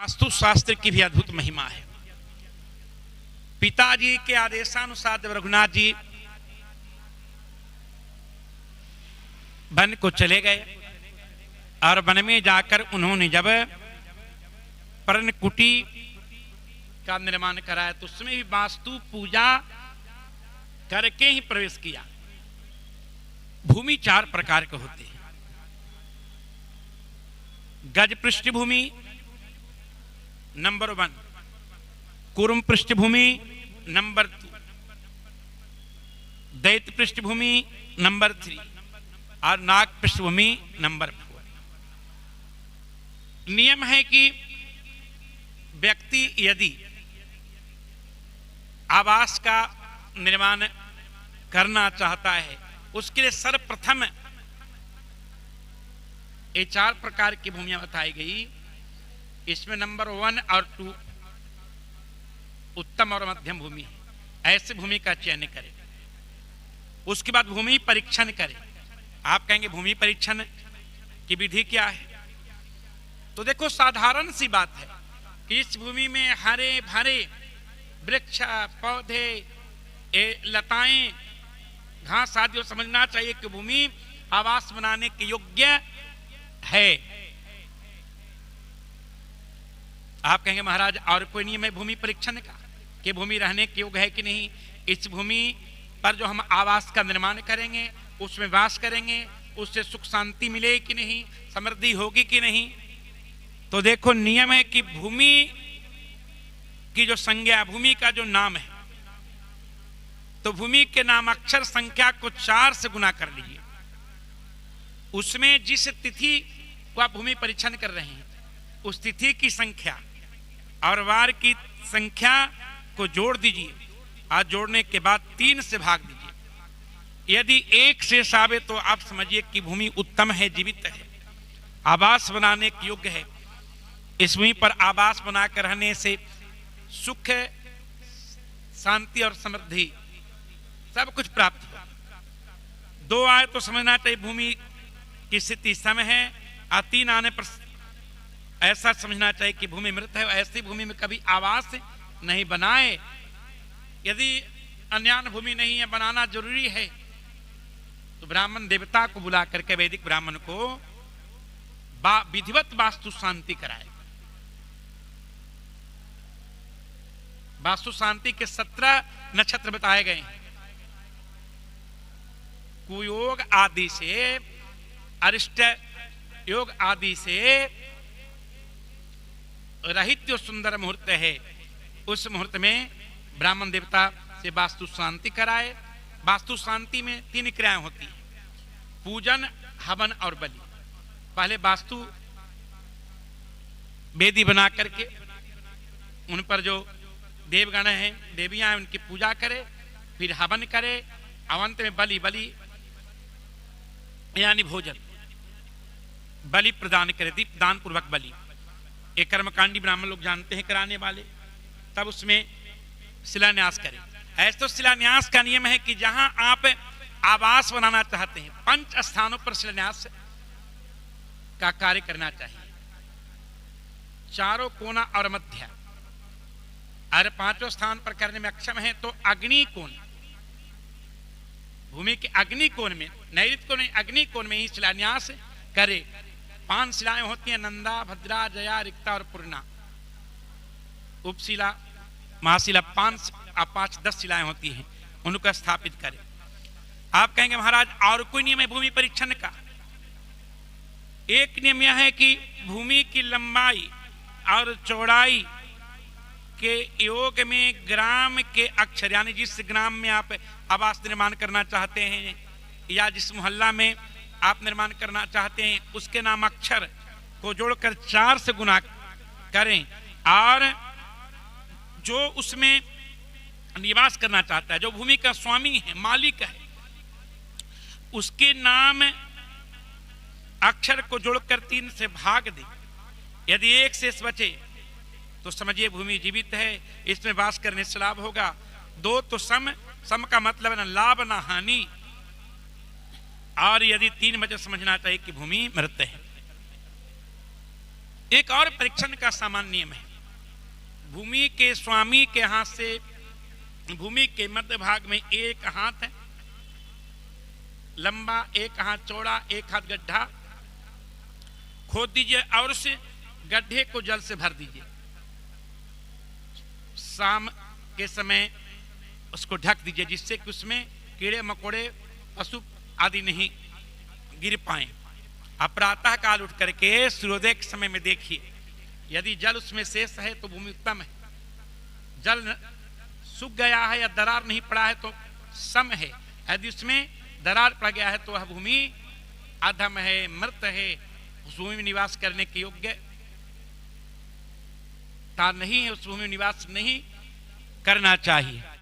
वास्तु शास्त्र की भी अद्भुत महिमा है। पिताजी के आदेशानुसार जब रघुनाथ जी वन को चले गए और वन में जाकर उन्होंने जब पर्णकुटी का निर्माण कराया तो उसमें भी वास्तु पूजा करके ही प्रवेश किया। भूमि 4 प्रकार के होते हैं। गज पृष्ठभूमि नंबर 1, कुरुम पृष्ठभूमि नंबर 2, दैत्य पृष्ठभूमि नंबर 3 और नाग पृष्ठभूमि नंबर 4। नियम है कि व्यक्ति यदि आवास का निर्माण करना चाहता है उसके लिए सर्वप्रथम ये 4 प्रकार की भूमियां बताई गई। इसमें नंबर 1 और 2 उत्तम और मध्यम भूमि है। ऐसे भूमि का चयन करें। उसके बाद भूमि परीक्षण करें। आप कहेंगे भूमि परीक्षण की विधि क्या है? तो देखो साधारण सी बात है कि इस भूमि में हरे भरे वृक्ष पौधे लताएं घास आदि समझना चाहिए कि भूमि आवास बनाने के योग्य है। आप कहेंगे महाराज और कोई नियम है भूमि परीक्षण का कि भूमि रहने के योग्य है कि नहीं? इस भूमि पर जो हम आवास का निर्माण करेंगे उसमें वास करेंगे उससे सुख शांति मिले कि नहीं, समृद्धि होगी कि नहीं? तो देखो नियम है कि भूमि की जो संज्ञा, भूमि का जो नाम है, तो भूमि के नाम अक्षर संख्या को 4 से गुना कर लीजिए। उसमें जिस तिथि को आप भूमि परीक्षण कर रहे हैं उस तिथि की संख्या और वार की संख्या को जोड़ दीजिए और जोड़ने के बाद 3 से भाग दीजिए। यदि 1 शेष आवे तो आप समझिए कि भूमि उत्तम है, जीवित है, आवास बनाने के योग्य है। इस भूमि पर आवास बनाकर रहने से सुख, शांति और समृद्धि सब कुछ प्राप्त हो। 2 आए तो समझना चाहिए भूमि की स्थिति सम है और 3 आने पर ऐसा समझना चाहिए कि भूमि मृत है। ऐसी भूमि में कभी आवास नहीं बनाए। यदि अन्यान भूमि नहीं है, बनाना जरूरी है, तो ब्राह्मण देवता को बुला करके वैदिक ब्राह्मण को विधिवत वास्तु शांति कराए। वास्तु शांति के 17 नक्षत्र बताए गए हैं। कुयोग आदि से, अरिष्ट योग आदि से रहित जो सुंदर मुहूर्त है उस मुहूर्त में ब्राह्मण देवता से वास्तु शांति कराए। वास्तु शांति में 3 क्रियाएं होती हैं, पूजन, हवन और बलि। पहले वास्तु वेदी बना करके उन पर जो देवगण हैं, देवियां हैं, उनकी पूजा करे, फिर हवन करे, अवंत में बलि यानी भोजन, बलि प्रदान करे, दीप दान पूर्वक बलि। एक कर्मकांडी ब्राह्मण लोग जानते हैं कराने वाले, तब उसमें शिलान्यास करें। ऐसे तो शिलान्यास का नियम है कि जहां आप आवास बनाना चाहते हैं 5 स्थानों पर शिलान्यास का कार्य करना चाहिए। 4 कोना और मध्य, और 5वें स्थान पर करने में अक्षम है तो अग्नि कोण, भूमि के अग्नि कोण में, नैऋत्य कोण, अग्नि कोण में ही शिलान्यास करे। 5 शिलाएं होती हैं, नंदा, भद्रा, जया, रिक्ता और पूर्णा। उपशिला, महाशिला 5-10 शिलाएं होती हैं, उनको स्थापित करें। आप कहेंगे महाराज और कोई नियम है भूमि परीक्षण का? एक नियम यह है कि भूमि की लंबाई और चौड़ाई के योग में ग्राम के अक्षर, यानी जिस ग्राम में आप आवास निर्माण करना चाहते हैं या जिस मोहल्ला में आप निर्माण करना चाहते हैं उसके नाम अक्षर को जोड़कर 4 से गुना करें। और जो उसमें निवास करना चाहता है, जो भूमि का स्वामी है, मालिक है, उसके नाम अक्षर को जोड़कर 3 से भाग दें। यदि 1 शेष बचे तो समझिए भूमि जीवित है, इसमें वास करने से लाभ होगा। 2 तो सम का मतलब है ना लाभ ना हानि। और यदि 3 बजे समझना चाहिए कि भूमि मृत है। एक और परीक्षण का सामान्य नियम है। भूमि के स्वामी के हाथ से भूमि के मध्य भाग में एक हाथ है लंबा, एक हाथ चौड़ा, एक हाथ गड्ढा खोद दीजिए और उस गड्ढे को जल से भर दीजिए। शाम के समय उसको ढक दीजिए जिससे कि उसमें कीड़े मकोड़े पशु आदि नहीं गिर पाए। अब प्रातः काल उठ करके सूर्योदय के समय में देखिए, यदि जल उसमें शेष है तो भूमि उत्तम है, जल सूख गया है या दरार नहीं पड़ा है तो सम है, यदि उसमें दरार पड़ गया है तो वह भूमि अधम है, मृत है, उस भूमि में निवास करने के योग्य नहीं है, उस भूमि में निवास नहीं करना चाहिए।